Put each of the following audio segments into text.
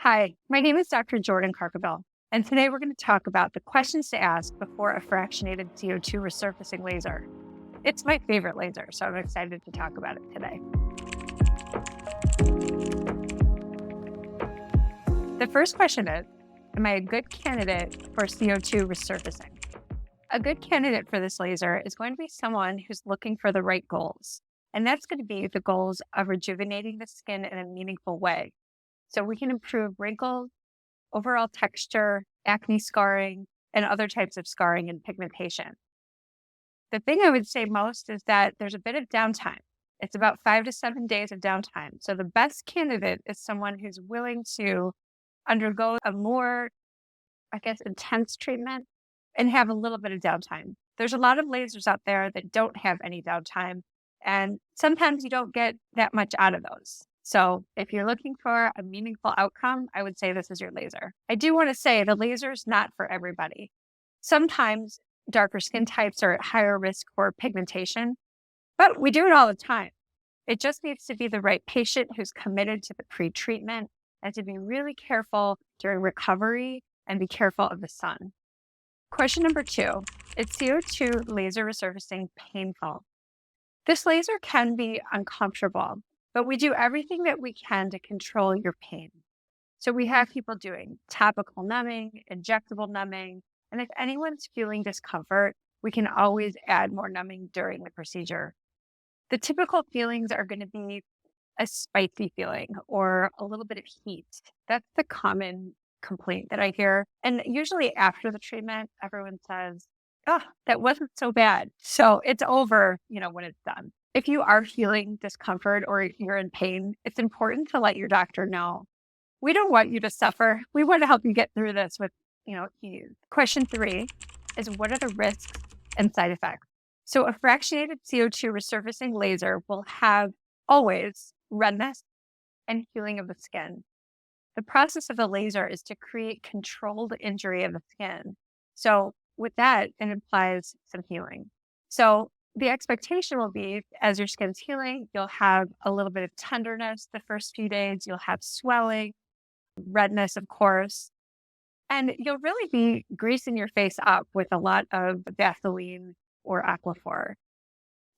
Hi, my name is Dr. Jordan Carqueville, and today we're going to talk about the questions to ask before a fractionated CO2 resurfacing laser. It's my favorite laser, so I'm excited to talk about it today. The first question is, am I a good candidate for CO2 resurfacing? A good candidate for this laser is going to be someone who's looking for the right goals, and that's going to be the goals of rejuvenating the skin in a meaningful way. So we can improve wrinkles, overall texture, acne scarring, and other types of scarring and pigmentation. The thing I would say most is that there's a bit of downtime. It's about 5 to 7 days of downtime. So the best candidate is someone who's willing to undergo a more, intense treatment and have a little bit of downtime. There's a lot of lasers out there that don't have any downtime, and sometimes you don't get that much out of those. So if you're looking for a meaningful outcome, I would say this is your laser. I do want to say the laser is not for everybody. Sometimes darker skin types are at higher risk for pigmentation, but we do it all the time. It just needs to be the right patient who's committed to the pre-treatment and to be really careful during recovery and be careful of the sun. Question number 2, is CO2 laser resurfacing painful? This laser can be uncomfortable, but we do everything that we can to control your pain. So we have people doing topical numbing, injectable numbing, and if anyone's feeling discomfort, we can always add more numbing during the procedure. The typical feelings are going to be a spicy feeling or a little bit of heat. That's the common complaint that I hear. And usually after the treatment, everyone says, oh, that wasn't so bad. So it's over, when it's done. If you are feeling discomfort or you're in pain, it's important to let your doctor know. We don't want you to suffer. We want to help you get through this with, ease. Question 3 is, what are the risks and side effects? So a fractionated CO2 resurfacing laser will have always redness and healing of the skin. The process of the laser is to create controlled injury of the skin. So with that, it implies some healing. So the expectation will be, as your skin's healing, you'll have a little bit of tenderness the first few days. You'll have swelling, redness, of course, and you'll really be greasing your face up with a lot of Vaseline or Aquaphor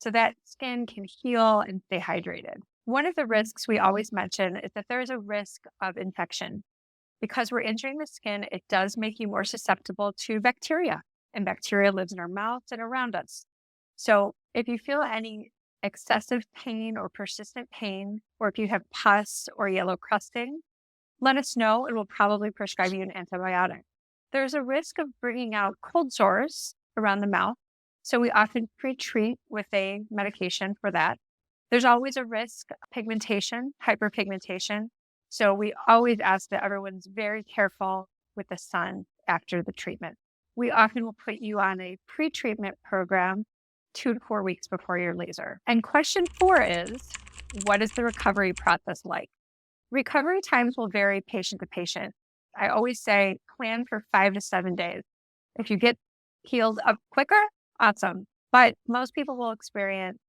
so that skin can heal and stay hydrated. One of the risks we always mention is that there is a risk of infection. Because we're injuring the skin, it does make you more susceptible to bacteria, and bacteria lives in our mouths and around us. So if you feel any excessive pain or persistent pain, or if you have pus or yellow crusting, let us know and we'll probably prescribe you an antibiotic. There's a risk of bringing out cold sores around the mouth, so we often pre-treat with a medication for that. There's always a risk of pigmentation, hyperpigmentation. So we always ask that everyone's very careful with the sun after the treatment. We often will put you on a pre-treatment program 2 to 4 weeks before your laser. And question 4 is, what is the recovery process like? Recovery times will vary patient to patient. I always say plan for 5 to 7 days. If you get healed up quicker, awesome. But most people will experience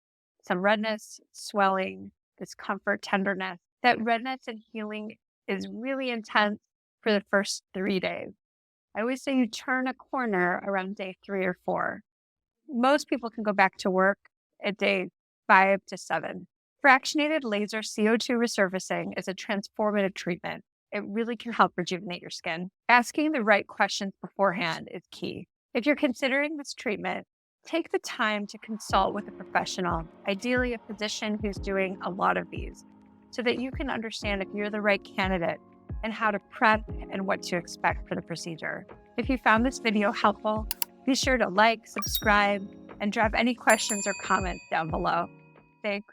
some redness, swelling, discomfort, tenderness. That redness and healing is really intense for the first 3 days. I always say you turn a corner around day 3 or 4. Most people can go back to work at day 5 to 7. Fractionated laser CO2 resurfacing is a transformative treatment. It really can help rejuvenate your skin. Asking the right questions beforehand is key. If you're considering this treatment, take the time to consult with a professional, ideally a physician who's doing a lot of these, so that you can understand if you're the right candidate and how to prep and what to expect for the procedure. If you found this video helpful, be sure to like, subscribe, and drop any questions or comments down below. Thanks.